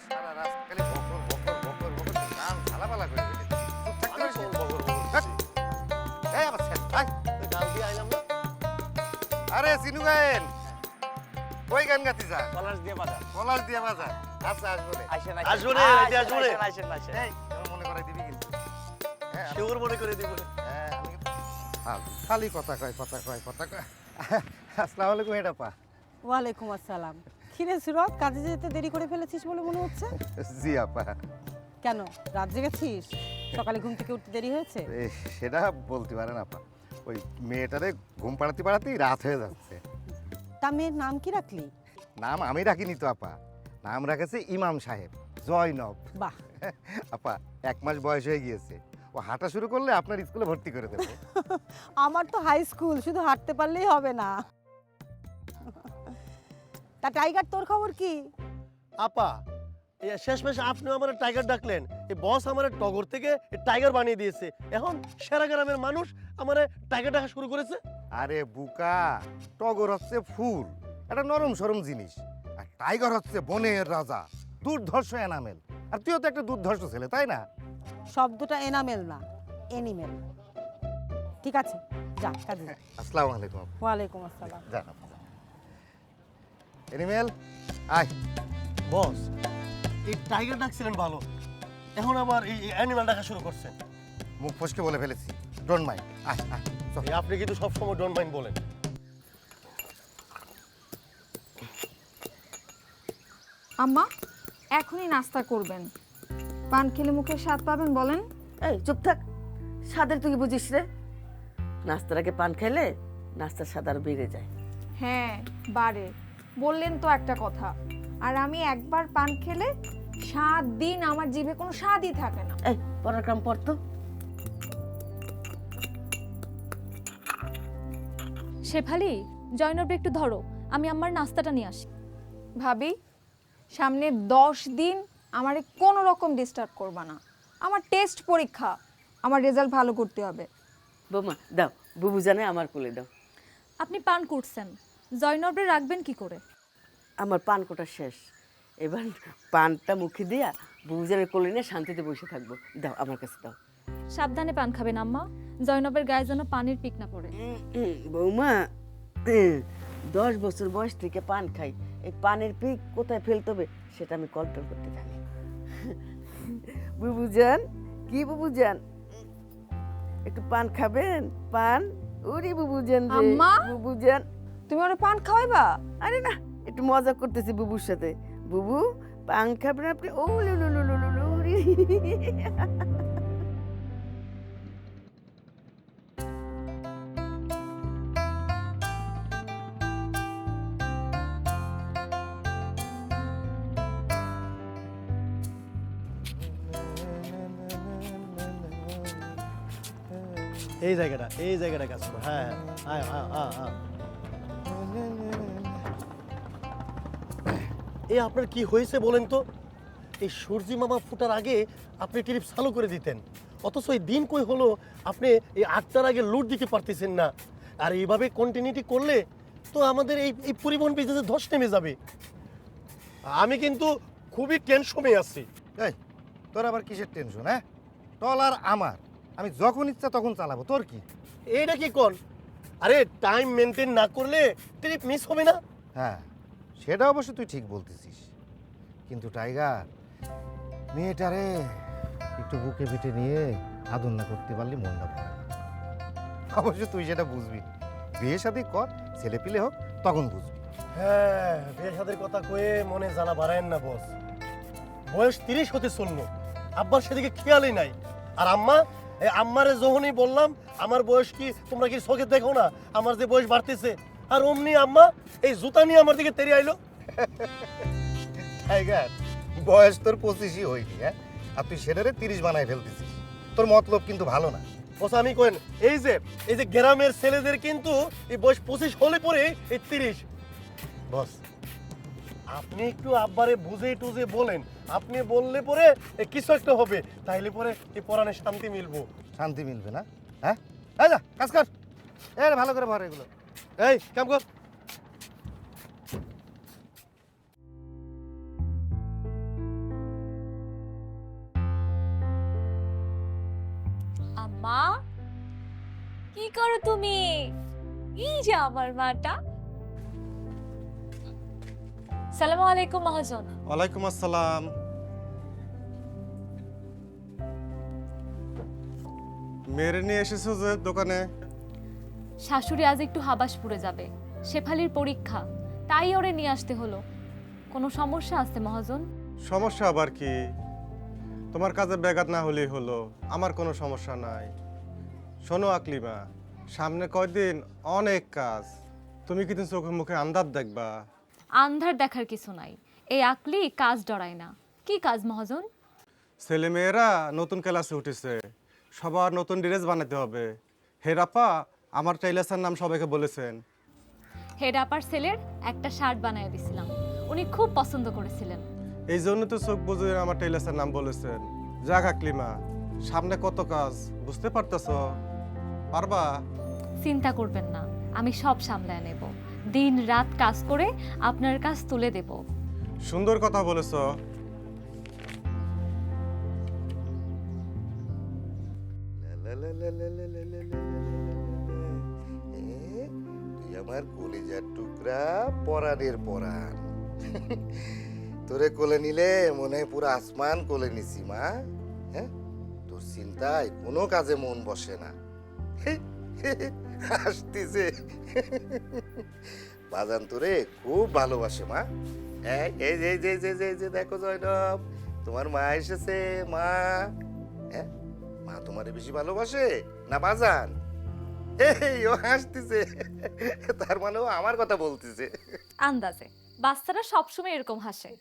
সারা রাত খালি বকর বকর বকর বকর কান ঝালাপালা করে ফেলেছি। চুপ থাকতে পারিস না? হ্যাট! এই আবার ছেড়, আয়। গান দিয়ে আইলাম না, আরে সিনু গায়েন, কই গান গাতি যা? পলাশ দিয়ে বাজার। পলাশ দিয়া বাজার। আচ্ছা আসবো রে। আসেন আসবো রে, রাইতে আসবো রে। আসেন। এই তোর মনে করাই দিবি কিন্তু। হ্যাঁ, শিওর মনে করে দিব। হ্যাঁ, আমি কিন্তু খালি কথা কয় কথা কয় কথা কয়। আসসালামু আলাইকুম এডাপা। ওয়ালাইকুম আসসালাম। কিরে সুরত, কাজে যেতে দেরি করে ফেলেছিস বলে মনে হচ্ছে। জি আপা। কেন, রাত জেগেছিস? সকালে ঘুম থেকে উঠতে দেরি হয়েছে? এই, সেটা বলতে পারেন আপা। ওই মেয়েটারে ঘুম পাড়াতে পাড়াতেই রাত হয়ে যাচ্ছে। তা মেয়ের নাম কি রাখলি? নাম আমি রাখিনি তো আপা, নাম রাখেছে ইমাম সাহেব জয়নব। বাহ, আপা 1 মাস বয়স হয়ে গিয়েছে, ও হাঁটা শুরু করলে আপনার স্কুলে ভর্তি করে দেবো। আমার তো হাই স্কুল, শুধু হাঁটতে পারলেই হবে না। তা টাইগার, তোর খবর কি? আপা, এই শেষমেশ আপনি আমার টাইগার ডাকলেন। এই বস আমার টগর থেকে টাইগার বানিয়ে দিয়েছে। এখন সেরা গ্রামের মানুষ আমার টাইগার ডাকা শুরু করেছে। আরে বুকা, টগর হচ্ছে ফুল, একটা নরম সরম জিনিস, আর টাইগার হচ্ছে বনের রাজা, দুর্ধর্ষ এনামেল। আর তুইও তো একটা দুর্ধর্ষ ছেলে, তাই না? শব্দটা এনামেল না, এনিমেল। ঠিক আছে, যা কাজে যা। আসসালামু আলাইকুম আপা। ওয়ালাইকুম আসসালাম। যান আপা, যান। এনিমেল, আয়। বস, এই টাইগার ডাকছিলেন ভালো, এখন আবার এই অ্যানিমাল ডাকা শুরু করছেন। মুখ ফসকে বলে ফেলেছি, ডোন্ট মাইন্ড। আয় আয় চল। এই আপনি কিন্তু সবসময় ডোন্ট মাইন্ড বলেন। আম্মা, এখনই নাস্তা করবেন। পান খেলে মুখের স্বাদ পাবেন বলেন। এই চুপ থাক, স্বাদের তুই বুঝিস রে? নাস্তার আগে পান খাইলে নাস্তার স্বাদ আর বেড়ে যায়। হ্যাঁ, বারে বললেন তো একটা কথা। আর আমি একবার পান খেলে 7 দিন আমার জিভে কোনো স্বাদই থাকে না। এই পড়ার কাম পড়তো। শেফালি, জয়নবরে একটু ধরো, আমি আমার নাস্তাটা নিয়ে আসি। ভাবি, সামনে 10 দিন আমারে কোনো রকম ডিস্টার্ব করবা না। আমার টেস্ট পরীক্ষা, আমার রেজাল্ট ভালো করতে হবে। বৌমা দাও, বুবু জানে আমার কোলে দাও। আপনি পান করছেন, জয়নবরে রাখবেন কি করে? আমার পান কোটা শেষ, এবার পানটা মুখে দিয়া বুবু জানের কোলে নিয়ে শান্তিতে বসে থাকবো। দাও আমার কাছে দাও। সাবধানে পান খাবেন আম্মা, জয়নবের গায়ে যেন পানির পিক না পড়ে। বৌমা, 10 বছর বয়স থেকে পান খাই, এই পানের পিক কোথায় ফেলতে হবে সেটা আমি কন্ট্রোল করতে জানি। বুবু জান, কি বুবু জান, একটু পান খাবেন? পান, ওরে বুবু জান রে, আম্মা? বুবু জান। তুমি ওরে পান খাওয়াইবা? আরে না, একটু মজা করতেছি বুবুর সাথে। বুবু পান খাবেন আপনি? ও লু লু লু লু লু লু রে। এই জায়গাটা কাজ করো। হ্যাঁ হ্যাঁ হ্যাঁ হ্যাঁ হ্যাঁ। এই আপনার কি হয়েছে বলেন তো? এই সূর্যি মামা ফুটার আগে আপনি ট্রিপ চালু করে দিতেন, অথচ এই দিন কই হলো আপনি এই 8টার আগে লুট দিতে পারতেছেন না। আর এইভাবে কন্টিনিউটি করলে তো আমাদের এই পরিবহন বিজনেসে ধস নেমে যাবে। আমি কিন্তু খুবই টেনশনে আছি। এই, তোর আবার কিসের টেনশন? হ্যাঁ, টলার আমার, আমি যখন ইচ্ছা তখন চালাবো, তোর কি? এইটা কি কোন? আরে টাইম মেনটেন না করলে ট্রিপ মিস হবে না। হ্যাঁ, সেটা অবশ্য তুই ঠিক বলতেছিস, কিন্তু টাইগার, মেয়েটারে একটু বুকে পিঠে নিয়ে আদর না করতে পারলে মনটা ভরে না। অবশ্য তুই সেটা বুঝবি, বিয়ে শাদী কর, ছেলে পিলে হোক, তখন বুঝবি। হ্যাঁ, বিয়ে শাদীর কথা কয়ে মনে জ্বালা বাড়ায়েন না বস। বয়স 30 হতে চললো, আব্বার সেদিকে খেয়ালই নাই। আর আম্মা, এই আম্মারে যখনই বললাম আমার বয়স কি তোমরা কি চোখে দেখো না আমার যে বয়স বাড়তেছে, আর অমনি আম্মা এই জুতা নিয়ে আমার দিকে তেড়ে আইলো। টাইগার, বয়স তোর 25ই হয়নি, হ্যাঁ, আর তুই সেটারে 30 বানায় ফেলতেছিস। তোর মতলব কিন্তু ভালো না। বস আমি কেন, এই যে গ্রামের ছেলেদের কিন্তু এই বয়স 25 হলে পরে এই 30। বস আপনি একটু আব্বারে বুঝে টুঝে বলেন, আপনি বললে পরে কিছু একটা হবে, তাইলে পরে এই পরাণে শান্তি মিলবো। শান্তি মিলবে না? হ্যাঁ, এই যা কাজ কর, ভালো করে ভর এগুলো। এই, কাম কর। মা, কি করো তুমি? এই যে আমার মাটা। সালামু আলাইকুম মহাজন। ওয়ালাইকুম আসসালাম। মেরে নিয়ে এসেছো যে দোকানে? শাশুড়ি আজ একটু হাবাসপুরে যাবে, শেফালির পরীক্ষা, তাই ওরে নিয়ে আসতে হলো। কোনো সমস্যা আছে মহাজন? সমস্যা আবার কি? তোমার কাজে ব্যাঘাত না হলেই হলো, আমার কোনো সমস্যা নাই। শোনো আকলিমা, সামনে কয়দিন অনেক কাজ, তুমি কিন্তু চোখে মুখে আন্দাজ দেখবা। আন্ধার দেখার কিছু নাই, এই আকলি কাজ ডরায় না। কি কাজ মহাজন? ছেলে মেয়েরা নতুন ক্লাসে উঠেছে, সবার নতুন ড্রেস বানাতে হবে। হেরাপা আমার টেইলার্সের নাম সবাইকে বলেছেন। হেড আপার ছেলের একটা শার্ট বানিয়ে দিছিলাম, উনি খুব পছন্দ করেছিলেন। এই জন্য তো চোখ বুঝে আমার টেইলার্সের নাম বলেছেন। যাক আকলিমা, সামনে কত কাজ বুঝতে পারতেছ, পারবা? চিন্তা করবেন না, আমি সব সামলায় নেব। দিন রাত কাজ করে আপনার কাজ তুলে দেব। সুন্দর কথা বলেছ। তুই আমার কলিজার টুকরা, পরাণের পরাণ। তোরে কোলে নিলে মনে হয় পুরো আসমান কোলে নিছি মা। হ্যাঁ, তোর চিন্তায় কোনো কাজে মন বসে না। হাসতিছে। বাজান তোরে খুব ভালোবাসে মা। এই যে এই যে এই যে এই যে দেখো জয়নব, তোমার মা এসেছে। মা, হ্যাঁ, মা তোমারে বেশি ভালোবাসে না বাজান? এই ও হাসতিছে, তার মানে ও আমার কথা বলতেছে। আন্দাজে বাচ্চারা সবসময় এরকম হাসে।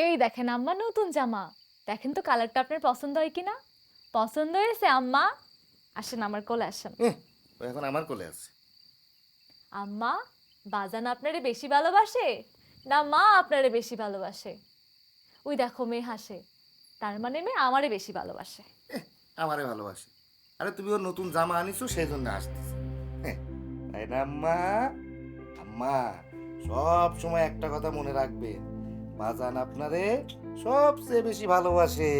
এই দেখেন আম্মা, নতুন জামা। দেখেন তো কালারটা আপনার পছন্দ হয় কিনা। পছন্দ হয়েছে আম্মা? আসেন আমার কোলে আসেন। ও এখন আমার কোলে আছে। আম্মা, বাজান আপনারে বেশি ভালোবাসে না মা আপনারে বেশি ভালোবাসে? ওই দেখো মেয়ে হাসে, তার মানে মেয়ে আমারে বেশি ভালোবাসে। আমারে ভালোবাসে। আরে তুমি ওর নতুন জামা আনিছো সেই জন্য আসতেছে। তাই না আম্মা? আম্মা সব সময় একটা কথা মনে রাখবে, বাজান আপনারে সবচেয়ে বেশি ভালোবাসে।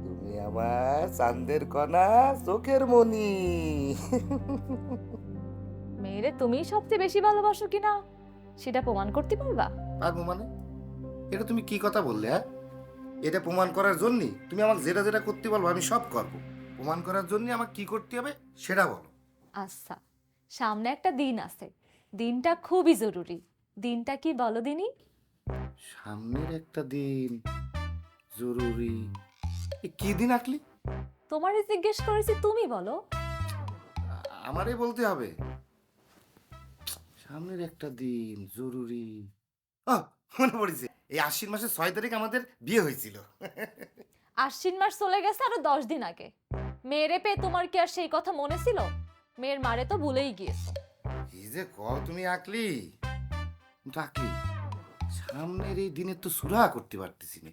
তুমি আমার চাঁদের কণা, চোখের মনি। মেয়েরে তুমি সবচেয়ে বেশি ভালোবাসো কিনা সেটা প্রমাণ করতে পারবা? পারবো মানে? এটা তুমি কি কথা বললে? হ্যাঁ, এটা প্রমাণ করার জন্যই তুমি আমাকে যেটা যেটা করতে বলবো আমি সব করবো। প্রমাণ করার জন্য আমাকে কি করতে হবে সেটা বলো। আচ্ছা, সামনে একটা দিন আছে, দিনটা খুবই জরুরি। দিনটা কি বলো দিনি? সামনের একটা দিন জরুরি? কি দিন আঁকলি? তোমারে জিজ্ঞেস করেছি, তুমি বলো। আমারই বলতে হবে। সামনের একটা দিন জরুরি। ও, মনে পড়েছে, এই আশ্বিন মাসের 6 তারিখ আমাদের বিয়ে হয়েছিল। আশ্বিন মাস চলে গেছে আরো 10 দিন আগে। মেয়েরে পেয়ে তোমার কি আর সেই কথা মনে ছিল? মেয়ের মারে তো ভুলেই গিয়েছো। কি যে কও তুমি আঁকলি। কিন্তু আঁকলি, সামনের এই দিনের তো সুরা করতে পারতেছি না।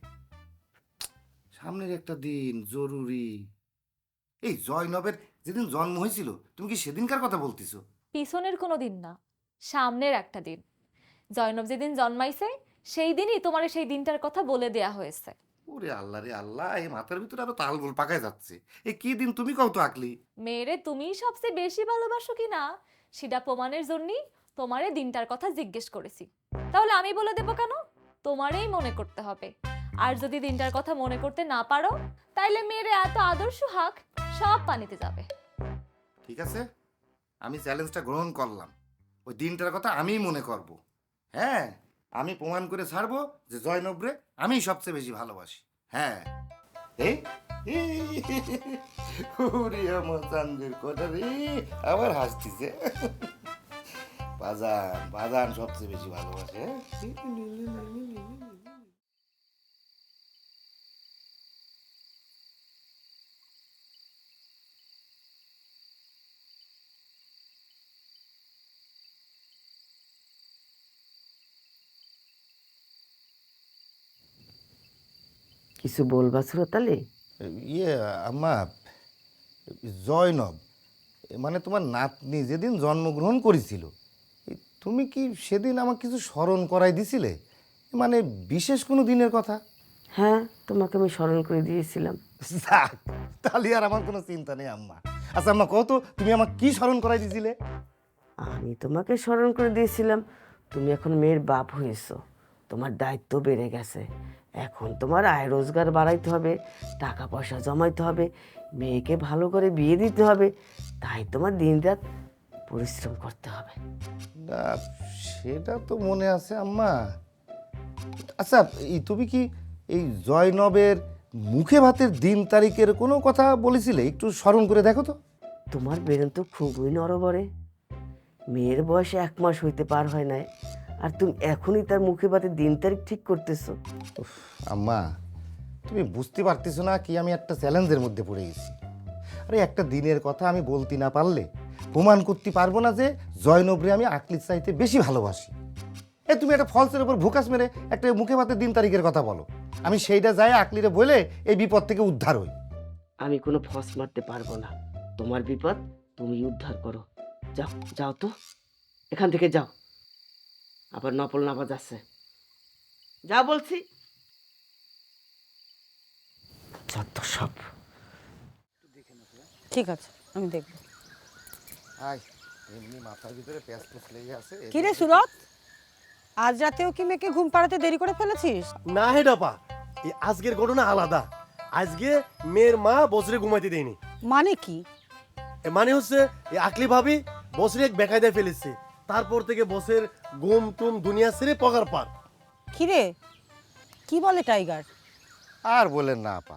সামনের একটা দিন জরুরি। এই জয়নবের যেদিন জন্ম হয়েছিল, তুমি কি সেদিনকার কথা বলতেছো? পিছনের কোনো দিন না, সামনের একটা দিন। জয়নব যেদিন জন্মাইছে সেই দিনই তোমার সেই দিনটার কথা বলে দেয়া হয়েছে। ওরে আল্লাহ রে আল্লাহ, এই মাথার ভিতরে আরো তালগোল পাকায় যাচ্ছে। এই কি দিন তুমি কও তো আঁকলি। মেয়েরে তুমি সবচেয়ে বেশি ভালোবাসো কি না সেটা প্রমাণের জন্যই তোমারে দিনটার কথা জিজ্ঞেস করেছি। তাহলে আমি বলে দেবো কেন? তোমারেই মনে করতে হবে। আর যদি দিনটার কথা মনে করতে না পারো, তাইলে মেয়েরে এত আদর্শ হাক সব পানিতে যাবে। ঠিক আছে, আমি চ্যালেঞ্জটা গ্রহণ করলাম। ওই দিনটার কথা আমিই মনে করব। হ্যাঁ, আমি প্রমাণ করে ছাড়বো যে জয়নবরে আমি সবচেয়ে বেশি ভালোবাসি। হ্যাঁ, এই ওরে আমার চাঁদের কথা রে, আবার হাসতিছে। বাজান বাজান সবচেয়ে বেশি ভালোবাসে। কিছু বলবা শ্রোতালি? ইয়ে আম্মা, জয়নব মানে তোমার নাতনি যেদিন জন্মগ্রহণ করেছিল, তুমি কি সেদিন আমাকে কিছু স্মরণ করাই দিছিলে? মানে বিশেষ কোনো দিনের কথা? হ্যাঁ, তোমাকে আমি স্মরণ করে দিয়েছিলাম। যাক, তাহলে আর আমার কোনো চিন্তা নেই আম্মা। আচ্ছা আম্মা, কত তুমি আমাকে কি স্মরণ করাই দিছিলে? আমি তোমাকে স্মরণ করে দিয়েছিলাম তুমি এখন মেয়ের বাপ হয়েছো, তোমার দায়িত্ব বেড়ে গেছে। এখন তোমার আয় রোজগার বাড়াইতে হবে, টাকা পয়সা জমাইতে হবে, মেয়েকে ভালো করে বিয়ে দিতে হবে, তাই তোমার দিনরাত পরিশ্রম করতে হবে। না, সেটা তো মনে আছে আম্মা। আচ্ছা, তুমি কি এই জয়নবের মুখে ভাতের দিন তারিখের কোনো কথা বলেছিলে? একটু স্মরণ করে দেখো তো। তোমার বেরেন তো খুবই নরবরে, মেয়ের বয়সে 1 মাস হইতে পার হয় নাই, আর তুমি এখনই তার মুখে ভাতে দিন তারিখ ঠিক করতেছো। উফ, আম্মা, তুমি বুঝতে পারতেছো না কি আমি একটা চ্যালেঞ্জের মধ্যে পড়ে গেছি। আরে একটা দিনের কথা আমি বলতে না পারলে প্রমাণ করতে পারবো না যে জয়নবরে আমি আকলির চাইতে বেশি ভালোবাসি। তুমি একটা ফলসের উপর ভুকাস মেরে একটা মুখে ভাতের দিন তারিখের কথা বলো, আমি সেইটা যাই আকলিরে বলে এই বিপদ থেকে উদ্ধার হই। আমি কোনো ফস মারতে পারবো না, তোমার বিপদ তুমি উদ্ধার করো। যাও যাও তো, এখান থেকে যাও। আবার নপল নামাজ আছে, যা বলছি। যত সব। ঠিক আছে, আমি দেখবো। এমনি মাথার ভিতরে প্যাঁচ প্যাঁচ লেগে আছে। কি রে সুরত, আজ রাতেও কি মেয়েকে ঘুম পাড়াতে দেরি করে ফেলেছিস? না হে ডাপা, এই আজকের ঘটনা আলাদা। আজকে মেয়ের মা বছরে ঘুমাইতে দেয়নি। মানে কি? মানে হচ্ছে এই আকলি ভাবি বছরে এক বেকায়দায় ফেলেছে, তারপর থেকে বসের ঘুম টুম দুনিয়া ছেড়ে পগার পার। কি রে, কি বলে টাইগার? আর বলেন না আপা,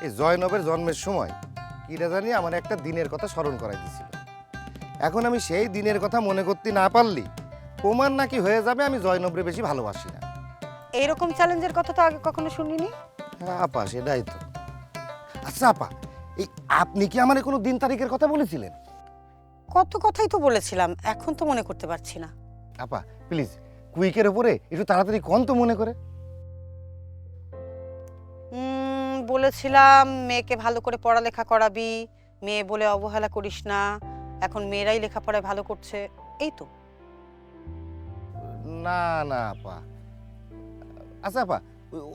এই জয়নবের জন্মের সময় কিরা জানি আমার একটা দিনের কথা স্মরণ করাই দিছিল। এখন আমি সেই দিনের কথা মনে করতে না পারলি প্রমাণ নাকি হয়ে যাবে আমি জয়নবরে বেশি ভালোবাসি না। এইরকম চ্যালেঞ্জের কথা তো আগে কখনো শুনিনি। হ্যাঁ আপা, সেটাই তো। আচ্ছা আপা, এই আপনি কি আমার কোনো দিন তারিখের কথা বলেছিলেন? কত কথাই তো বলেছিলাম, এখন তো মনে করতে পারছি না। আপা প্লিজ কুইকের উপরে একটু তাড়াতাড়ি কোন তো মনে করে। বলেছিলাম মেয়েকে ভালো করে পড়ালেখা করাবি, মেয়ে বলে অবহেলা করিস না, এখন মেয়েরাই লেখাপড়ায় ভালো করছে, এই তো। না না আপা। আচ্ছা আপা,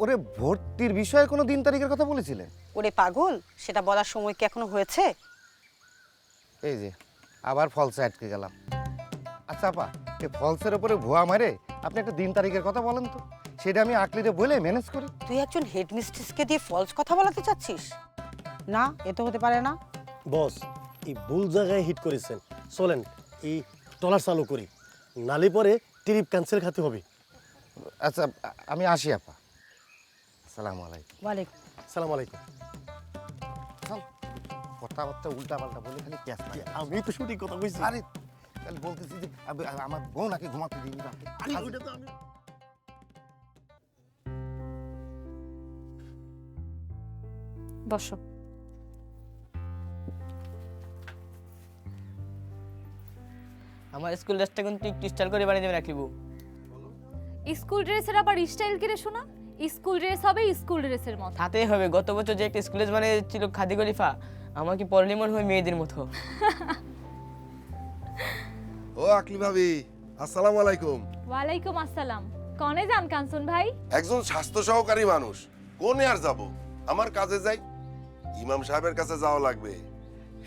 ওরে ভর্তির বিষয়ে কোনো দিন তারিখের কথা বলেছিলেন? ওরে পাগল, সেটা বলার সময় কি এখনো হয়েছে? এই যে আবার ফলসে আটকে গেলাম। আচ্ছা আপা, এই ফলসের উপরে ভুয়া মারে আপনি একটা দিন তারিখের কথা বলেন তো, সেটা আমি আকলিরে বলে ম্যানেজ করি। তুই একজন হেডমিস্ট্রেসকে দিয়ে ফলস কথা বলাতে চাচ্ছিস? না, এ তো হতে পারে না। বস, এই ভুল জায়গায় হিট করেছেন। চলেন এই ট্রলার চালু করি, নালে পরে ট্রিপ ক্যান্সেল খাতে হবে। আচ্ছা আমি আসি আপা। আসসালামু আলাইকুম। ওয়ালাইকুম। সালাম আলাইকুম। চল, কথাবার্তা উল্টা পাল্টা বলে খালি প্যাঁচ মারি। আমি তো সঠিক কথা কইছি। আরে খালি বলতেছি যে আমার বউ নাকি ঘুমাতে দিন রাতে। আরে ওইটা তো আমি বসো। আমার স্কুল ড্রেসটা কিন্তু একটু স্টাইল করে বানিয়ে দেবেন রাখিব। স্কুল ড্রেসের আবার স্টাইল কিরে শোনা? স্কুল ড্রেস হবে স্কুল ড্রেসের মতো। তাতেই হবে, গত বছর যে একটা স্কুল ড্রেস বানিয়েছিল খাদি গলিফা, আমার কি পরলি মনে হয় মেয়েদের মতো। ও আকলি ভাবি, আসসালামু আলাইকুম। ওয়ালাইকুম আসসালাম। কনে যান কাঞ্চন ভাই? একজন স্বাস্থ্য সহকারী মানুষ, কোনে আর যাব? আমার কাজে যাই। ইমাম সাহেবের কাছে যাওয়া লাগবে,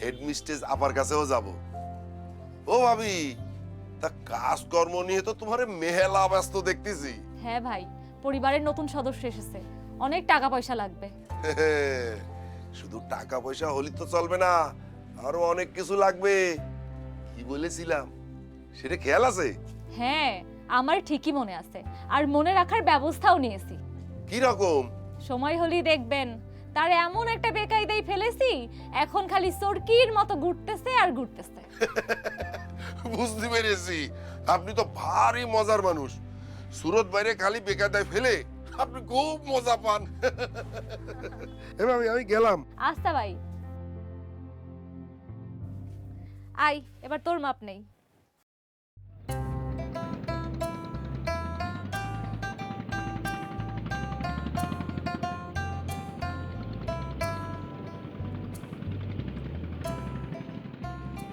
হেডমিস্ট্রেস আপার কাছেও যাব। ও ভাবি, তা কাজকর্ম নিয়ে তো তোমার মেহেলা ব্যস্ত দেখতেছি। হ্যাঁ ভাই, পরিবারের নতুন সদস্য এসেছে, অনেক টাকা পয়সা লাগবে। শুধু টাকা পয়সা হলি তো চলবে না, আরো অনেক কিছু লাগবে। কি বলেছিলাম সেটা খেয়াল আছে? হ্যাঁ, আমার ঠিকই মনে আছে, আর মনে রাখার ব্যবস্থাও নিয়েছি। কি রকম? সময় হলেই দেখবেন তার এমন একটা বেকায়দায় ফেলেছি, এখন খালি চরকির মতো ঘুরতেছে আর ঘুরতেছে। বুঝতে পেরেছি, আপনি তো ভারী মজার মানুষ। সুরত বাইরে খালি বেকায়দায় ফেলে আপনি খুব মজা পান। আমি গেলাম। আচ্ছা ভাই, আই এবার তোর মাপ নেই।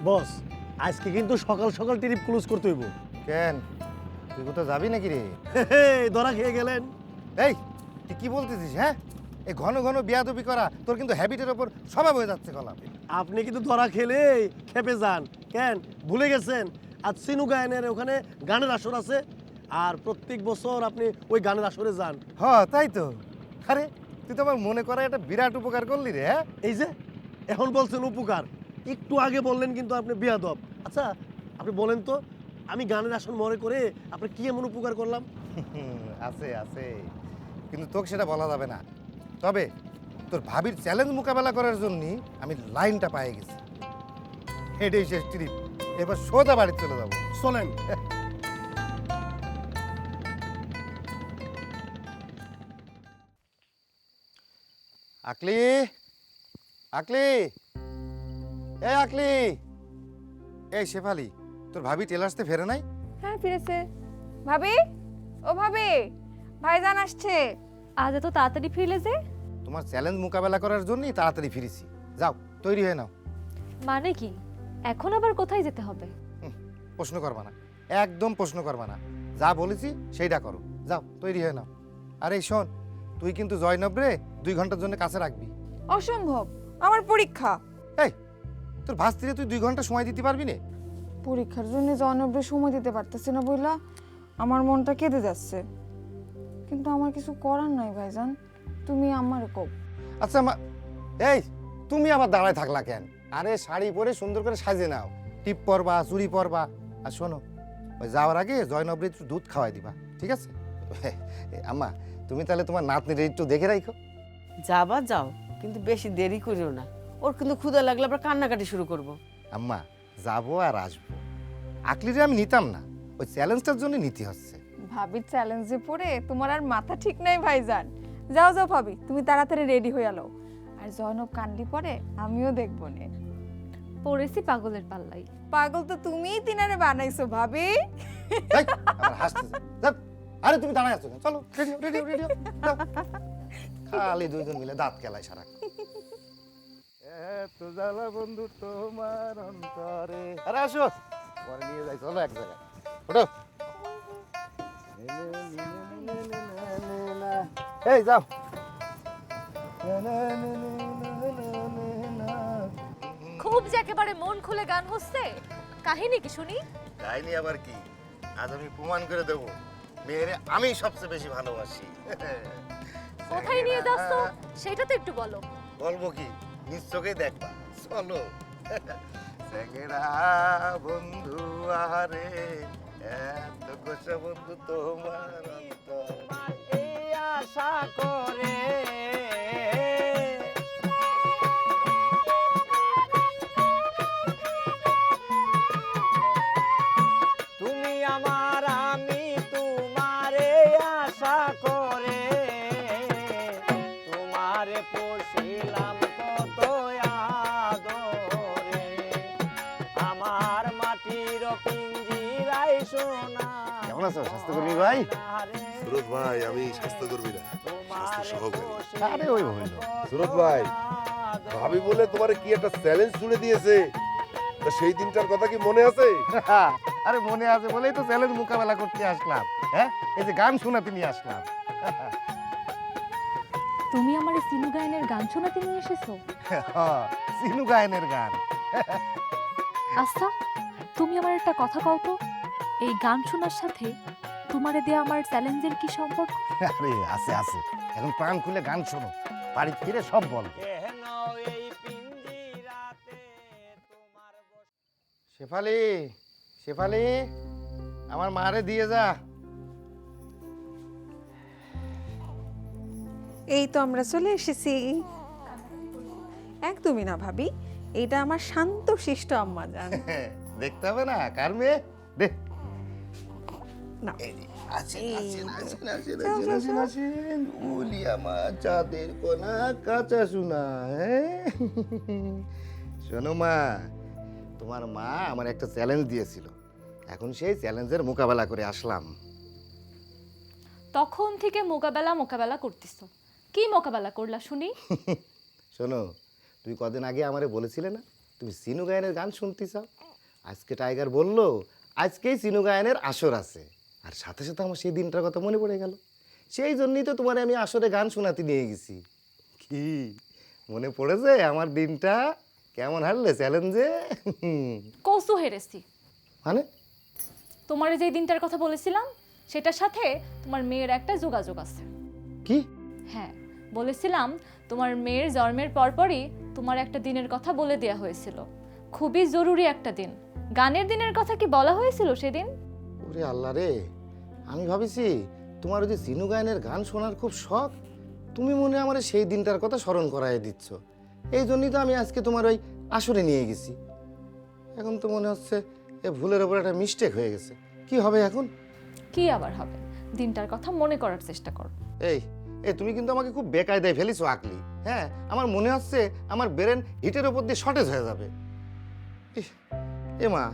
বস, আজকে কিন্তু সকাল সকাল ট্রিপ ক্লোজ করতে হইব। কেন, তুই কোথাও যাবি নাকি রে? ধরা খেয়ে গেলেন। এই তুই কি বলতেছিস? হ্যাঁ, এই ঘন ঘন বিয়াদবি করা তোর কিন্তু হ্যাবিটের ওপর স্বভাব হয়ে যাচ্ছে গলা। আপনি কিন্তু ধরা খেলে খেপে যান কেন, ভুলে গেছেন আর সিনু গায়নের ওখানে গানের আসর আছে, আর প্রত্যেক বছর আপনি ওই গানের আসরে যান। হ তাই তো। আরে তুই তো আমার মনে করা একটা বিরাট উপকার করলি রে। হ্যাঁ এই যে এখন বলছেন উপকার, একটু আগে বললেন কিন্তু আপনি বিয়াদব। আচ্ছা আপনি বলেন তো, আমি গানের আসর মনে করে আপনি কি এমন উপকার করলাম? আছে আছে, কিন্তু তোকে সেটা বলা যাবে না। তবে তোর ভাবির চ্যালেঞ্জ মোকাবেলা করার জন্য আমি লাইনটা পেয়ে গেছি। এটাই শেষ ট্রিপ, এবার সোজা বাড়ি চলে যাবো। চলেন। আকলি, আকলি, এই আকলি, এই শেফালি, তোর ভাবি টেলার্সতে ফেরে নাই? হ্যাঁ ফিরেছে। ভাবি, ও ভাবি, ভাইজান আসছে। আজ এত তাড়াতাড়ি ফিরলে যে? তোমার চ্যালেঞ্জ মোকাবেলা করার জন্যই তাড়াতাড়ি ফিরেছি। যাও তৈরি হয়ে নাও। মানে কি, এখন আবার কোথায় যেতে হবে? প্রশ্ন করবা না, একদম প্রশ্ন করবা না। যা বলেছি সেইটা করো। যাও তৈরি হয়ে নাও। আর এই শোন, তুই কিন্তু জয়নব রে 2 ঘন্টার জন্য কাছে রাখবি। অসম্ভব, আমার পরীক্ষা। এই তোর ভাস্তিরে তুই 2 ঘন্টা সময় দিতে পারবি না? পরীক্ষার জন্য জয়নবরে সময় দিতে পারতেছি না বইলা আমার মনটা কেঁদে যাচ্ছে, কিন্তু আমার কিছু করার নাই ভাইজান, তুমি আমার কও। আচ্ছা এই তুমি আবার দাঁড়ায় থাকলা কেন? আরে শাড়ি পরে সুন্দর করে সাজে নাও, টিপ পরবা, চুড়ি পরবা। আর শোনো, ওই যাওয়ার আগে জয়নবরে একটু দুধ খাওয়াই দিবা, ঠিক আছে? আম্মা তুমি তাহলে তোমার নাতনির একটু দেখে রাখো। যাবা যাও, কিন্তু বেশি দেরি করিও না, ওর কিন্তু ক্ষুধা লাগলে আবার কান্নাকাটি শুরু করব। আম্মা যাবো আর আসবো, আকলিরে আমি নিতাম না, ওই চ্যালেঞ্জটার জন্য নিতে হচ্ছে। ভাবির চ্যালেঞ্জে পড়ে তোমার আর মাথা ঠিক নাই ভাইজান। যাও যাও ভাবি, তুমি তাড়াতাড়ি রেডি হয়ে আলো। আর জয়নব কান্দি পরে আমিও দেখবো নে। পড়েছি পাগলের পাল্লাই। পাগল তো তুমিই তিনারে বানাইছো ভাবি। এই, আবার হাসতেছে। যাও। আরে তুমি দাঁড়ায় আছো কেন? চলো রেডি রেডি রেডি। খালি দুইজন মিলে দাঁত কেলায় সারা। এত জ্বালা বন্ধু তোমার অন্তরে। আরে আসো, পরে নিয়ে যাই, চলো এক জায়গায়। ওঠো। এই যাও। খুব যে একেবারে মন খুলে গান হচ্ছে, কাহিনী কি শুনি? কাহিনী আবার কি? আজ আমি প্রমাণ করে দেবো মেয়েরে আমি সবচেয়ে বেশি ভালোবাসি। কোথায় নিয়ে যাচ্ছ সেটা তো একটু বলো। বলবো কি, নিজ চোখেই দেখবা, চলো। স্যাংরা বন্ধু আহারে, এত গোসা বন্ধু তোমার অন্তর। এই আশা করে তুমি আমার, আমি তোমারে আশা করে তোমারে পড়ছিলাম কত আদরে, আমার মাটির পিঞ্জিরাই সোনা। কেমন আছো স্বাস্থ্যকর্মী ভাই? সুরত ভাই, আমি স্বাস্থ্যকর্মী না, স্বাস্থ্য সহকারী। আরে ওই হইল। সুরত ভাই, ভাবি বলে তোমারে কি একটা চ্যালেঞ্জ ছুড়ে দিয়েছে, তা সেই দিনটার কথা কি মনে আছে? আরে মনে আছে বলেই তো চ্যালেঞ্জ মোকাবেলা করতে আসলাম। হ্যাঁ, এই যে গান শোনাতে নিয়ে আসলাম। তুমি আমার এই সিনু গায়নের গান শোনাতে নিয়ে এসেছো? সিনু গায়নের গান। আচ্ছা, তুমি আমার একটা কথা কও তো, এই গান শোনার সাথে তোমারে দেয়া আমার চ্যালেঞ্জের কি সম্পর্ক? আরে আছে আছে, এখন প্রাণ খুলে গান শোনো, বাড়ি ফিরে সব বলবো। শেফালি, শেফালি, আমার মারে দিয়ে যা। এই তো আমরা চলে এসেছি। একদমই না ভাবি, এটা আমার শান্ত শিষ্ট আম্মা জান। দেখতে হবে না কার মেয়ে? দেখ না চাঁদের কোনা কাঁচা সোনা। শোনো মা, তোমার মা আমার একটা চ্যালেঞ্জ দিয়েছিল, এখন সেই চ্যালেঞ্জের মোকাবেলা করে আসলাম। তখন থেকে মোকাবেলা করতেছো, কি মোকাবেলা করলা শুনি? শোনো, তুই কদিন আগে আমারে বলেছিলে না তুমি সিনু গায়নের গান শুনতে চাও? আজকে টাইগার বললো আজকেই সিনু গায়নের আসর আছে, আর সাথে সাথে আমার সেই দিনটার কথা মনে পড়ে গেল। সেই জন্যই তো তোমার আমি আসরে গান শোনাতে নিয়ে গেছি। কি মনে পড়েছে আমার দিনটা কেমন হারলে চ্যালেঞ্জে? কৌসু হেরেছি। মানে তোমার যে দিনটার কথা বলেছিলাম সেটার সাথে তোমার মেয়ের একটা যোগাযোগ আছে। কি? হ্যাঁ, বলেছিলাম তোমার মেয়ের জন্মের পরপরই তোমার একটা দিনের কথা বলে দেয়া হয়েছিল, খুবই জরুরি একটা দিন। গানের দিনের কথা কি বলা হয়েছিল সেদিন? ওরে আল্লাহ রে, আমি ভাবিছি তোমার ওই যে সিনু গায়নের গান শোনার খুব শখ, তুমি মনে হয় আমার সেই দিনটার কথা স্মরণ করায় দিচ্ছ। এই জন্যই তো আমি আজকে তোমার ওই আসরে নিয়ে গেছি। এখন তো মনে হচ্ছে এ ভুলের ওপর একটা মিস্টেক হয়ে গেছে। কি হবে এখন? কি আবার হবে, দিনটার কথা মনে করার চেষ্টা করো। এই এই তুমি কিন্তু আমাকে খুব বেকায়দায় ফেলিছো আকলি। হ্যাঁ, আমার মনে হচ্ছে আমার ব্রেন হিটের ওপর দিয়ে শর্টেজ হয়ে যাবে। ইস, এ মা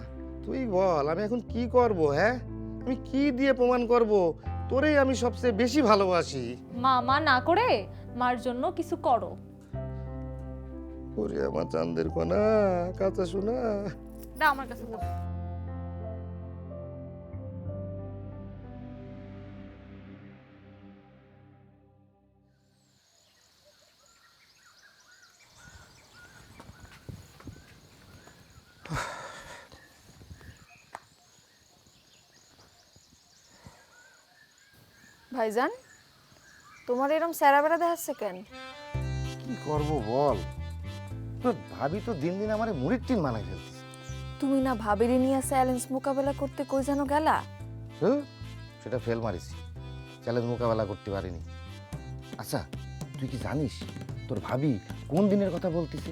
তুই বল আমি এখন কি করব? হ্যাঁ, আমি কি দিয়ে প্রমাণ করব তোরেই আমি সবচেয়ে বেশি ভালোবাসি? মা না করে মার জন্য কিছু করো। ওরে আমার চাঁদের কণা, কাঁচা সোনা। দাও আমার কাছে দাও। ভাইজান, তোমার এরকম স্যারা বেড়া দেখাচ্ছে কেন? কি করব বল, তোর ভাবি তো দিন দিন আমার মুড়ির টিন বানাই ফেলছে। তুমি না ভাবিরি নিয়ে চ্যালেঞ্জ মোকাবেলা করতে কই যেন গেলা? সেটা ফেল মারিছি, চ্যালেঞ্জ মোকাবেলা করতে পারিনি। আচ্ছা তুই কি জানিস তোর ভাবি কোন দিনের কথা বলতেছে?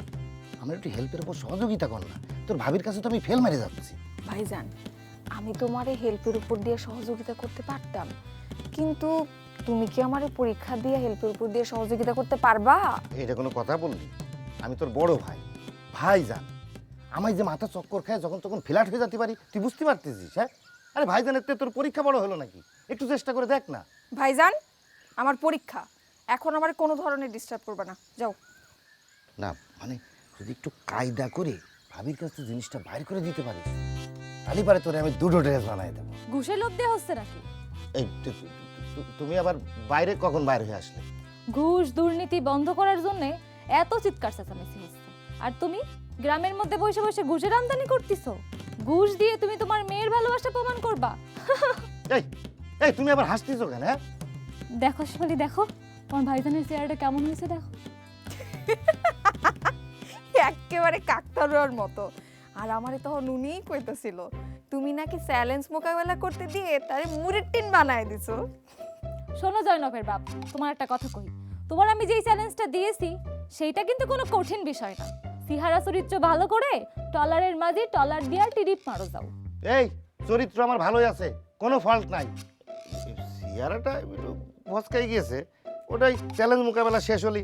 আমার একটু হেল্পের উপর সহযোগিতা কর না, তোর ভাবির কাছে তো আমি ফেল মারি যাচ্ছি। ভাইজান, আমি তোমারে হেল্পের উপর দিয়ে সহযোগিতা করতে পারতাম, কিন্তু তুমি কি আমারে পরীক্ষা দিয়ে হেল্পের উপর দিয়ে সহযোগিতা করতে পারবা? এটা কোনো কথা বললি? আমি তোর বড় ভাই, ভাইজান। আমায় যে মাথা চক্কর খায় যখন তখন ফ্ল্যাট হয়ে যেতে পারি, তুই বুঝতে পারতেছিস? হ্যাঁ, আরে ভাইজানের তো তোর পরীক্ষা বড় হলো নাকি? একটু চেষ্টা করে দেখ না। ভাইজান, আমার পরীক্ষা, এখন আমার কোনো ধরনের ডিস্টার্ব করবে না, যাও। না মানে যদি একটু কায়দা করে ভাবির কাছে জিনিসটা বাইর করে দিতে পারিস, তাহলে পারে তোরে আমি দুটো ড্রেস বানাই দেবো। ঘুষের লোভ দেওয়া হচ্ছে নাকি? এই তুমি আবার বাইরে কখন বাইরে হয়ে আসলে? ঘুষ দুর্নীতি বন্ধ করার জন্য এত চিৎকার চেঁচামেচি হচ্ছে, আর তুমি গ্রামের মধ্যে বসে বসে ঘুষের আমদানি করতেছো। ঘুষ দিয়ে তুমি তোমার মেয়ের ভালোবাসা প্রমাণ করবা? এই এই তুমি আবার হাসতেছো কেন? হ্যাঁ, দেখো শিবালি, দেখো তোমার ভাইজানের চেহারাটা কেমন হয়েছে, দেখো। একেবারে কাকতারুয়ার মতো। আর আমারে তখন উনিই কইতেছিল তুমি নাকি চ্যালেঞ্জ মোকাবেলা করতে দিয়ে তারে মুড়ির টিন বানায় দিছো। শোনো জয়নবের বাপ, তোমার একটা কথা কই, তোমার আমি যেই চ্যালেঞ্জটা দিয়েছি সেইটা কিন্তু কোনো কঠিন বিষয় না। সিহারা চরিত্র ভালো করে টলারের মাঝে টলার দিয়ে টিরিপ মারো যাও। এই চরিত্র আমার ভালোই আছে, কোনো ফল্ট নাই। সিয়ারাটা একটু ভসকাই গিয়েছে, ওটাই চ্যালেঞ্জ মোকাবেলা শেষ হলি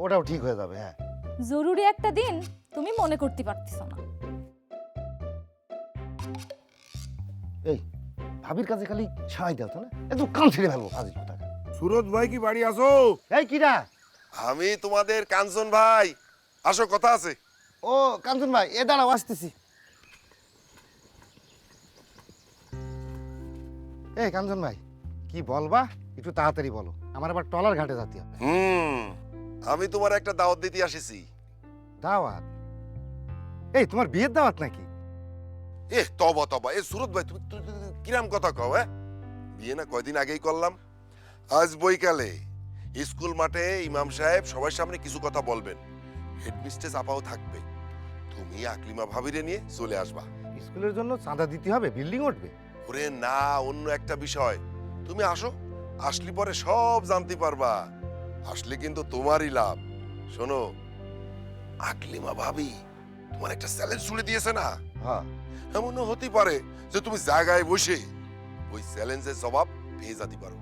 ওটাও ঠিক হয়ে যাবে। হ্যাঁ, জরুরি একটা দিন তুমি মনে করতে পারতেছ না। এই ভাবির কাছে খালি ছাই দাও তো না, একটু কান ছেড়ে ফেলবো ফাজিল কথা। সুরজ ভাই কি বাড়ি আসো? এই কিরা? আমি তোমাদের কাঞ্চন ভাই, আসো কথা আছে। ও কাঞ্চন ভাই, এ দাঁড়াও আসতেছি। এই কাঞ্চন ভাই, কি বলবা একটু তাড়াতাড়ি বলো, আমার আবার টলার ঘাটে যেতে হবে। আমি তোমার একটা দাওয়াত দিতে আসিছি। দাওয়াত? এই তোমার বিয়ের দাওয়াত নাকি? এ তবা তবা, এ সুরজ ভাই তুমি কিরাম কথা কও? হ্যাঁ, বিয়ে না কয়দিন আগেই করলাম। আজ বৈকালে স্কুল মাঠে ইমাম সাহেব সবার সামনে কিছু কথা বলবেন, হেডমিস্ট্রেস আপাও থাকবে। তুমি আকলিমা ভাবিরে নিয়ে চলে আসবা। স্কুলের জন্য চাঁদা দিতে হবে, বিল্ডিং উঠবে? ওরে না, অন্য একটা বিষয়। তুমি আসো, আসলি পরে সব জানতে পারবা। আসলে কিন্তু তোমারই লাভ। শোনো, আকলিমা ভাবি তোমার একটা চ্যালেঞ্জ ছুড়ে দিয়েছে না? হ্যাঁ, এমনও হতে পারে যে তুমি জায়গায় বসে ওই চ্যালেঞ্জের জবাব পেয়ে যেতে পারো।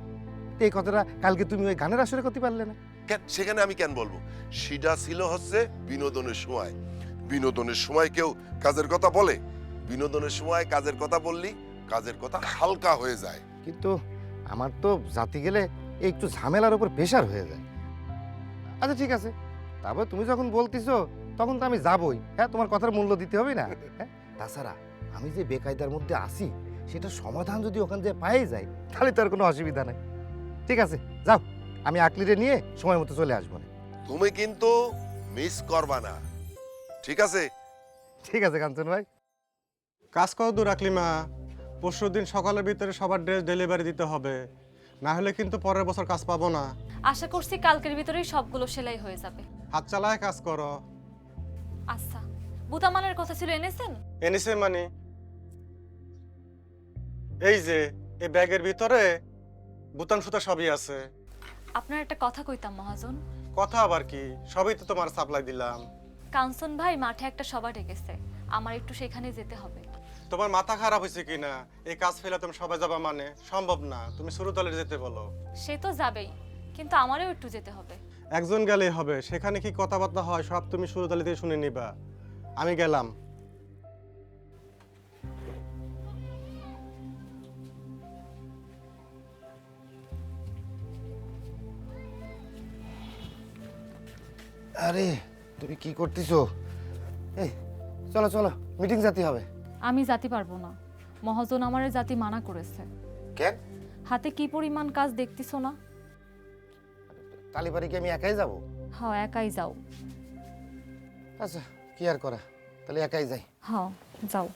এই কথাটা কালকে তুমি ওই গানের আসরে করতে পারলে না কেন? সেখানে আমি কেন বলবো? সেটা ছিল হচ্ছে বিনোদনের সময়। বিনোদনের সময় কেউ কাজের কথা বলে? বিনোদনের সময় কাজের কথা বললি কাজের কথা হালকা হয়ে যায়। কিন্তু আমার তো জাতি গেলে একটু ঝামেলার উপর প্রেশার হয়ে যায়। আচ্ছা ঠিক আছে, তারপর তুমি যখন বলতেছো তখন তো আমি যাবই। হ্যাঁ, তোমার কথার মূল্য দিতে হবে না? হ্যাঁ, তাছাড়া আমি যে বেকায়দার মধ্যে আছি সেটা সমাধান যদি ওখান থেকে পাই যায় তাহলে তো আর কোনো অসুবিধা নাই। ঠিক আছে, যাও, আমি আকলিরে নিয়ে সময় মতো চলে আসবো না। তুমি কিন্তু মিস করবা না, ঠিক আছে? ঠিক আছে কাঞ্চন ভাই। কাজ কত দূর রাখলি মা? পরশু দিন সকালের ভিতরে সবার ড্রেস ডেলিভারি দিতে হবে, না হলে কিন্তু পরের বছর কাজ পাবো না। আশা করছি কালকের ভিতরেই সবগুলো সেলাই হয়ে যাবে। হাত চালায় কাজ করো। আচ্ছা, বুতামানের কথা ছিল, এনেছেন? এনেছে মানে? এই যে এই ব্যাগের ভিতরে বুতাম সুতা সবই আছে। আপনার একটা কথা কইতাম মহাজন। কথা আবার কি, সবই তো তোমার সাপ্লাই দিলাম। কাঞ্চন ভাই মাঠে একটা সভা ডেকেছে, আমার একটু সেখানে যেতে হবে। তোমার মাথা খারাপ হয়েছে কিনা? এই কাজ ফেলে তুমি সবাই যাবা মানে সম্ভব না, তুমি শুরু দলে যেতে বলো। সে তো যাবেই, কিন্তু আমারও একটু যেতে হবে। একজন গেলেই হবে, সেখানে কি কথাবার্তা হয় সব তুমি শুরু দলে থেকে শুনে নিবা। আমি গেলাম। আরে তুমি কি করতেছো? এই চলো চলো, মিটিং যেতে হবে। আমি যেতে পারবো না, মহাজন আমারে জাতি মানা করেছে। কেন? হাতে কি পরিমাণ কাজ দেখতেছো না? কালীবাড়ি কি আমি একাই যাব? হ্যাঁ, একাই যাও। আচ্ছা, কি আর করা, তাহলে একাই যাই। হ্যাঁ, যাও।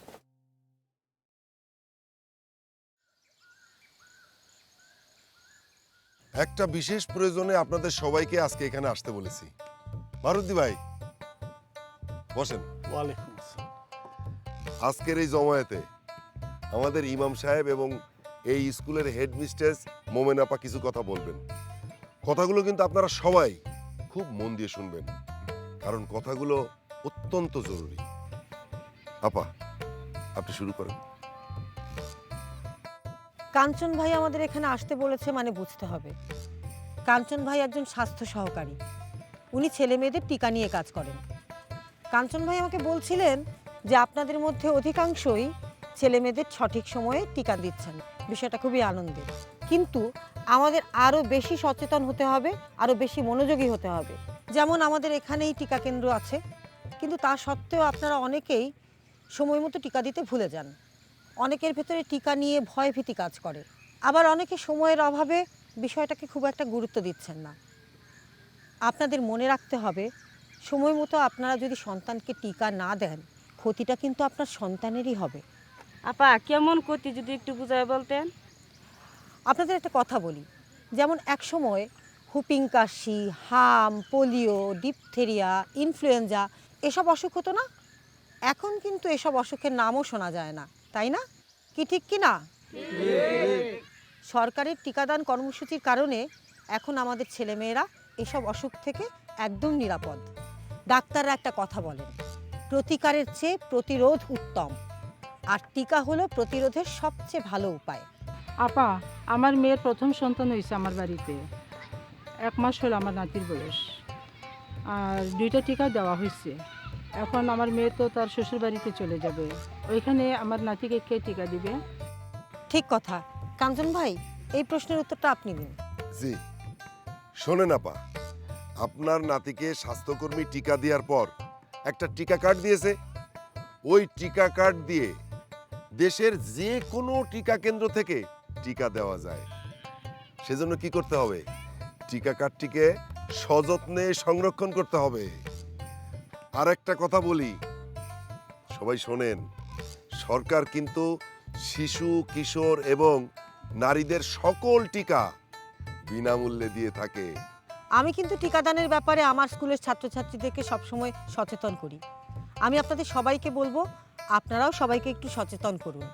একটা বিশেষ প্রয়োজনে আপনাদের সবাইকে আজকে এখানে আসতে বলেছি। মারুতি ভাই বসেন। ওয়ালাইকুম আসসালাম। আজকের এই জমায়েতে আমাদের ইমাম সাহেব এবং এই স্কুলের হেডমিস্ট্রেস মোমেন আপা কিছু কথা বলবেন। কথাগুলো কিন্তু আপনারা সবাই খুব মন দিয়ে শুনবেন, কারণ কথাগুলো অত্যন্ত জরুরি। আপা, আপনি শুরু করেন। কাঞ্চন ভাই আমাদের এখানে আসতে বলেছে মানে বুঝতে হবে, কাঞ্চন ভাই একজন স্বাস্থ্য সহকারী। উনি ছেলে মেয়েদের টিকা নিয়ে কাজ করেন। কাঞ্চন ভাই আমাকে বলছিলেন যে আপনাদের মধ্যে অধিকাংশই ছেলে মেয়েদের সঠিক সময়ে টিকা দিচ্ছেন, বিষয়টা খুবই আনন্দের। কিন্তু আমাদের আরও বেশি সচেতন হতে হবে, আরও বেশি মনোযোগী হতে হবে। যেমন আমাদের এখানেই টিকা কেন্দ্র আছে, কিন্তু তা সত্ত্বেও আপনারা অনেকেই সময় মতো টিকা দিতে ভুলে যান। অনেকের ভেতরে টিকা নিয়ে ভয় ভীতি কাজ করে, আবার অনেকে সময়ের অভাবে বিষয়টাকে খুব একটা গুরুত্ব দিচ্ছেন না। আপনাদের মনে রাখতে হবে, সময় মতো আপনারা যদি সন্তানকে টিকা না দেন, ক্ষতিটা কিন্তু আপনার সন্তানেরই হবে। আপা কেমন ক্ষতি যদি একটু বুঝায় বলতেন? আপনাদের একটা কথা বলি, যেমন এক সময় হুপিং কাশি, হাম, পোলিও, ডিপথেরিয়া, ইনফ্লুয়েঞ্জা এসব অসুখ হতো না? এখন কিন্তু এসব অসুখের নামও শোনা যায় না, তাই না? কি ঠিক কি না? সরকারের টিকাদান কর্মসূচির কারণে এখন আমাদের ছেলেমেয়েরা এসব অসুখ থেকে একদম নিরাপদ। ডাক্তাররা একটা কথা বলেন, প্রতিকারের চেয়ে প্রতিরোধ উত্তম, আর টিকা হলো প্রতিরোধের সবচেয়ে ভালো উপায়। আপা, আমার মেয়ের প্রথম সন্তান হয়েছে আমার বাড়িতে। 1 মাস হলো আমার নাতির বয়স, আর 2টা টিকা দেওয়া হয়েছে। এখন আমার মেয়ে তো তার শ্বশুর বাড়িতে চলে যাবে, ওইখানে আমার নাতিকে কে টিকা দিবে? ঠিক কথা। কাঞ্চন ভাই, এই প্রশ্নের উত্তরটা আপনি দিন। জি, শোনেন আপা, আপনার নাতিকে স্বাস্থ্যকর্মী টিকা দেওয়ার পর একটা টিকা কার্ড দিয়েছে। ওই টিকা কার্ড দিয়ে দেশের যে কোনো টিকা কেন্দ্র থেকে টিকা দেওয়া যায়। সেজন্য কি করতে হবে? টিকা কার্ডটিকে সযত্নে সংরক্ষণ করতে হবে। আর একটা কথা বলি, সবাই শোনেন, সরকার কিন্তু শিশু, কিশোর এবং নারীদের সকল টিকা বিনামূল্যে দিয়ে থাকে। আমি কিন্তু টিকাদানের ব্যাপারে আমার স্কুলের ছাত্রছাত্রীদেরকে সবসময় সচেতন করি। আমি আপনাদের সবাইকে বলবো, আপনারাও সবাইকে একটু সচেতন করুন।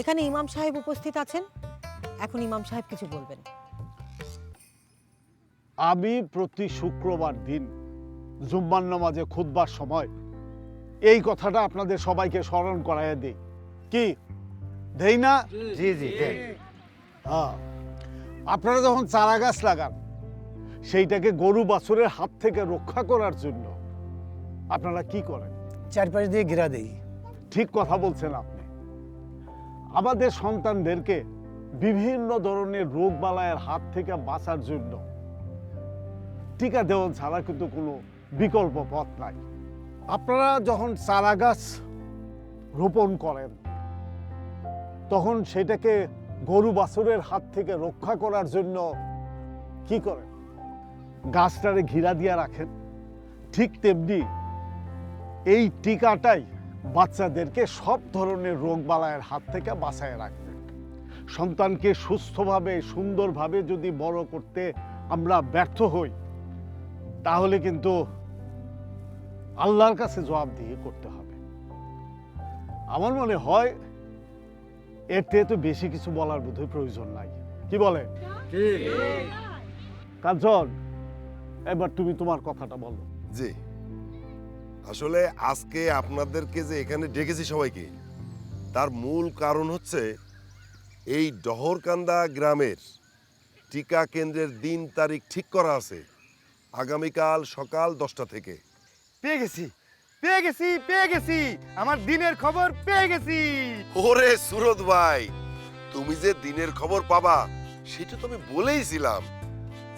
এখানে ইমাম সাহেব উপস্থিত আছেন, এখন ইমাম সাহেব কিছু বলবেন। আমি প্রতি শুক্রবার দিন জুম্মার নামাজে খুতবার সময় এই কথাটা আপনাদের সবাইকে স্মরণ করাইয়া দিই। কি দেই না? জি জি, হ্যাঁ, আপনারা যখন চারা গাছ লাগান, সেইটাকে গরু বাছুরের হাত থেকে রক্ষা করার জন্য আপনারা কি করেন? চারপাশ দিয়ে ঘেরা দেই। ঠিক কথা বলছেন আপনি। আমাদের সন্তানদেরকে বিভিন্ন ধরনের রোগ বালায়ের হাত থেকে বাঁচার জন্য টিকা দেওয়া ছাড়া কিন্তু কোনো বিকল্প পথ নাই। আপনারা যখন চারা গাছ রোপণ করেন, তখন সেটাকে গরু বাছুরের হাত থেকে রক্ষা করার জন্য কি করেন? গাছটারে ঘিরা দিয়ে রাখেন, ঠিক তেমনি এই টিকাটাই বাচ্চাদেরকে সব ধরনের রোগ বালায়ের হাত থেকে বাঁচায় রাখবে। সন্তানকে সুস্থভাবে সুন্দরভাবে যদি বড় করতে আমরা ব্যর্থ হই, তাহলে কিন্তু আল্লাহর কাছে জবাবদিহি করতে হবে। আমার মনে হয় এর থেকে তো বেশি কিছু বলার বোধহয় প্রয়োজন নাই, কি বলে? কাঞ্চন, এবার তুমি তোমার কথাটা বলো। জি, আসলে আজকে আপনাদেরকে যে এখানে ডেকেছি সবাইকে, তার মূল কারণ হচ্ছে এই ডহরকান্দা গ্রামের টিকা কেন্দ্রের দিন তারিখ ঠিক করা আছে আগামীকাল সকাল 10টা থেকে। পেয়ে গেছি পেয়ে গেছি পেয়ে গেছি, আমার দিনের খবর পেয়ে গেছি। ওরে সুরত ভাই, তুমি যে দিনের খবর পাবা সেটা তো আমি বলেইছিলাম।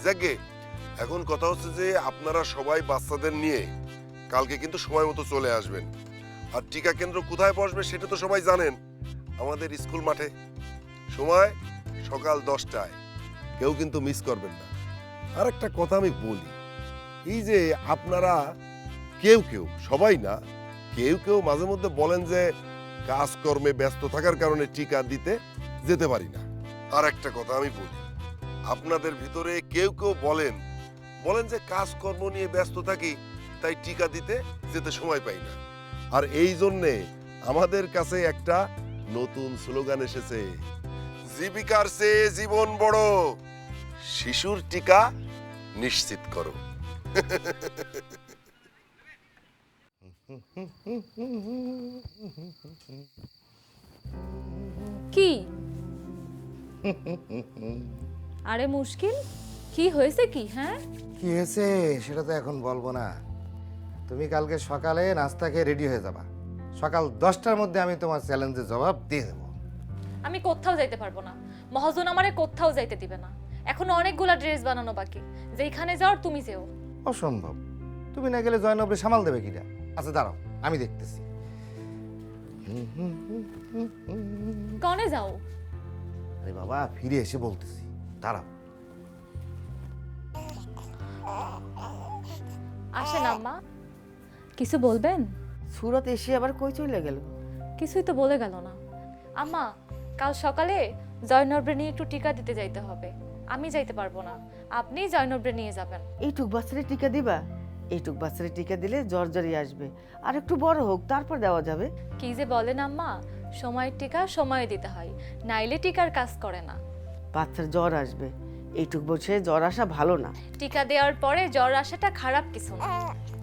যাকে এখন কথা হচ্ছে যে আপনারা সবাই বাচ্চাদের নিয়ে কালকে কিন্তু সময় মতো চলে আসবেন। আর টিকা কেন্দ্র কোথায় বসবে সেটা তো সবাই জানেন, আমাদের স্কুল মাঠে। সময় সকাল 10টায়, কেউ কিন্তু মিস করবেন না। আর একটা কথা আমি বলি, এই যে আপনারা কেউ কেউ, সবাই না, কেউ কেউ মাঝে মধ্যে বলেন যে কাজকর্মে ব্যস্ত থাকার কারণে টিকা দিতে যেতে পারি না। আর একটা কথা আমি বলি, আপনাদের ভিতরে কেউ কেউ বলেন যে কাজকর্ম নিয়ে ব্যস্ত থাকি, তাই টিকা দিতে যেতে সময় পাই না। আর এই জন্যে আমাদের কাছে একটা নতুন স্লোগান এসেছে, জীবিকার চেয়ে জীবন বড়, শিশুর টিকা নিশ্চিত করো। কি আরে মুশকিল, কি হয়েছে কি? হ্যাঁ, কি হয়েছে সেটা তো এখন বলবো না। তুমি কালকে সকালে নাস্তা খেয়ে রেডি হয়ে যাবা, সকাল 10টার মধ্যে আমি তোমার চ্যালেঞ্জের জবাব দিয়ে দেবো। আমি কোথাও যাইতে পারবো না, মহাজন আমারে কোথাও যাইতে দিবে না। এখনো অনেকগুলা ড্রেস বানানো বাকি, যেখানে যাওয়ার তুমি যেও। অসম্ভব, তুমি না গেলে জয়নবরে সামাল দেবে কিনা? আচ্ছা দাঁড়াও, আমি দেখতেছি। কনে যাও? আরে বাবা, ফিরে এসে বলতেছি, দাঁড়াও। আসেন আম্মা, কিছু বলবেন? সুরত এসে আবার কই চলে গেল? কিছুই তো বলে গেল না। আম্মা, কাল সকালে জয়নবরে নিয়ে একটু টিকা দিতে যাইতে হবে। আমি যাইতে পারবো না, আপনি জয়নবরে নিয়ে যাবেন। এইটুক বাচ্চারে টিকা দিবা? এইটুক বাচ্চারে টিকা দিলে জ্বর জ্বরই আসবে, আর একটু বড় হোক তারপর দেওয়া যাবে। কি যে বলেন আম্মা, সময়ের টিকা সময়ে দিতে হয়, নাইলে টিকার কাজ করে না। বাচ্চার জ্বর আসবে, এইটুক বসে জ্বর আসা ভালো না। টিকা দেওয়ার পরে জ্বর আসাটা খারাপ কিছু না।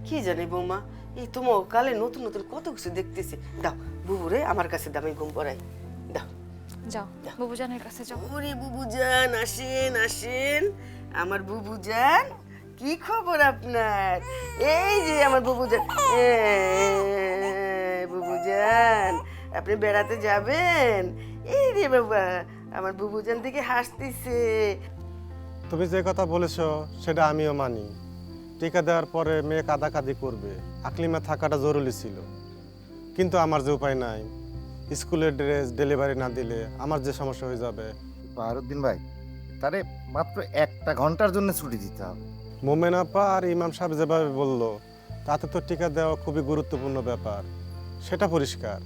কি জানি বৌমা, এই তোমার কালে নতুন নতুন কত কিছু দেখতেছি। দাও বুবুরে আমার কাছে দামি ঘুম পড়াই দাও। যাও বুবুজানের কাছে যাও। ওরে বুবুজান, আসেন আসেন আমার বুবুজান, কি খবর আপনার? এই যে আমার বুবুজান, বুবুজান আপনি বেড়াতে যাবেন? এই রে বাবা, আমার বুবুজান দিকে হাসতেছে। তুমি যে কথা বলেছ সেটা আমিও মানি। টিকা দেওয়ার পরে মেয়ে কাঁদাকাঁদি করবে, আকলিমা থাকাটা জরুরি ছিল, কিন্তু আমার যে উপায় নাই, স্কুলের ড্রেস ডেলিভারি না দিলে আমার যে সমস্যা হয়ে যাবে। বাহারুদ্দিন ভাই, তারে মাত্র 1 ঘন্টার জন্য ছুটি দিতে হবে। মোমেন আপা আর ইমাম সাহেব যেভাবে বললো, তাতে তো টিকা দেওয়া খুবই গুরুত্বপূর্ণ ব্যাপার, সেটা পরিষ্কার।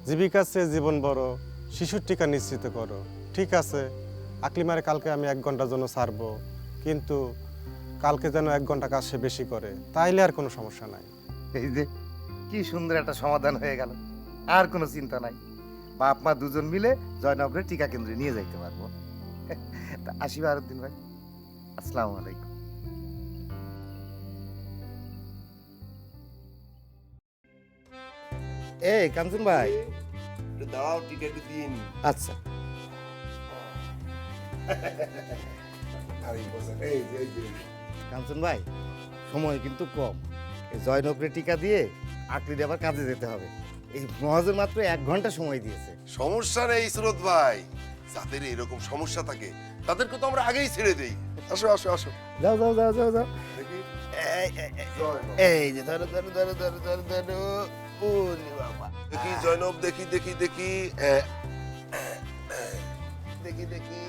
জীবিকার চেয়ে জীবন বড়, শিশুর টিকা নিশ্চিত করো। ঠিক আছে, আকলিমারে কালকে আমি 1 ঘন্টার জন্য ছাড়বো, কিন্তু কালকে যেন 1 ঘন্টা কাজ সে বেশি করে, তাইলে আর কোনো সমস্যা নাই। এই যে কি সুন্দর একটা সমাধান হয়ে গেল, আর কোনো চিন্তা নাই। বাপ মা দুজন মিলে জয়নবরে টিকা কেন্দ্রে নিয়ে যাইতে পারবো। তা আসি বাহারুদ্দিন ভাই, আসসালামু আলাইকুম। এই কাঞ্চন ভাই, দাঁড়াও, টিকা একটু দিয়ে নি। আচ্ছা। কাঞ্চন ভাই, সময় কিন্তু কম, এই জয়নবরে টিকা দিয়ে আকলিরে আবার কাজে যেতে হবে। এই মহাজন মাত্র 1 ঘন্টা সময় দিয়েছে। সমস্যা নেই সুরত ভাই, যাদের এরকম সমস্যা থাকে তাদেরকে তো আমরা আগেই ছেড়ে দেই। আসো আসো আসো, যাও যাও যাও যাও যাও। দেখি। এই যে ধরো ধরো ধরো ধরো ধরো ধরো। ওরে বাবা, দেখি জয়নব, দেখি দেখি দেখি, দেখি দেখি।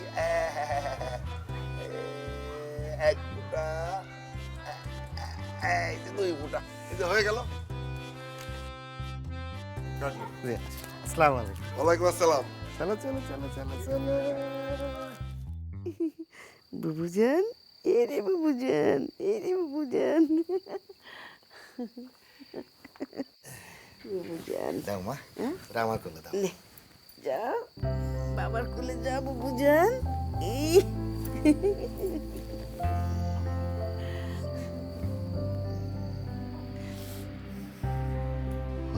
ফুটা, এই যে 2 ফুটা, এই যে হয়ে গেল। আসসালামু আলাইকুম। ওয়ালাইকুম আসসালাম। চলো চলো চলো চলো চলো। বুবুজান, এরে বুবুজান, এরে বুবুজান। বুবুজান, দাও মা, ওটা আমার কোলে দাও। নে, যাও বাবার কোলে যাও বুবুজান।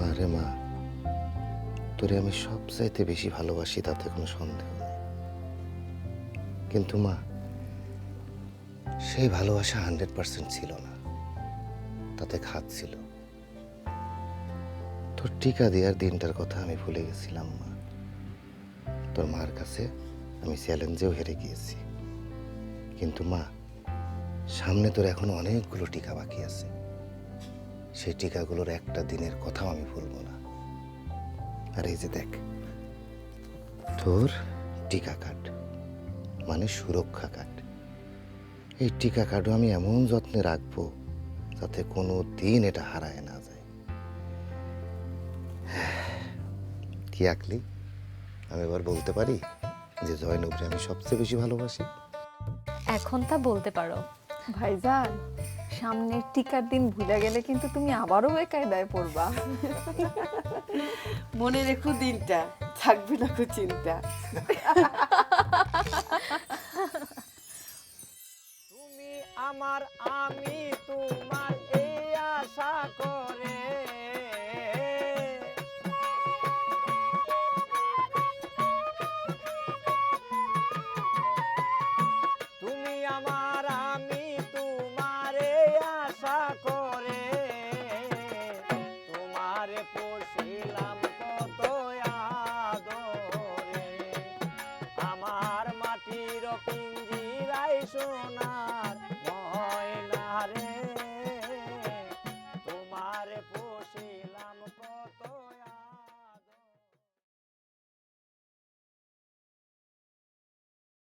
আরে মা, তোরে আমি সবচাইতে বেশি ভালোবাসি, তাতে কোনো সন্দেহ নেই। কিন্তু মা, সেই ভালোবাসা 100% ছিল না, তাতে খাত ছিল। তোর টিকা দেওয়ার দিনটার কথা আমি ভুলে গেছিলাম মা। তোর মার কাছে আমি চ্যালেঞ্জেও হেরে গিয়েছি। কিন্তু মা, সামনে তোর এখন অনেকগুলো টিকা বাকি আছে। সেই টিকাগুলোর একটা দিনের কথাও আমি ভুলবো না। আর এই যে দেখ, তোর টিকা কার্ড, মানে সুরক্ষা কার্ড। এই টিকা কার্ডও আমি এমন যত্নে রাখবো যাতে কোনো দিন এটা হারায় না যায়। কি আকলি, আমি এবার বলতে পারি যে জয়নবরে আমি সবচেয়ে বেশি ভালোবাসি? এখন তা বলতে পারো। ভাইজান, সামনের টিকার দিন ভুলে গেলে কিন্তু তুমি আবারও বেকায়দায় পড়বা। মনে রেখো দিনটা, থাকবে না কো চিন্তা। তুমি আমার, আমি তোমার, এই আশা করে তুমি আমার, আমি তোমার, এই আশা করে তোমারে পোষিলাম কত আদরে, আমার মাটির পিঞ্জিরায় সোনা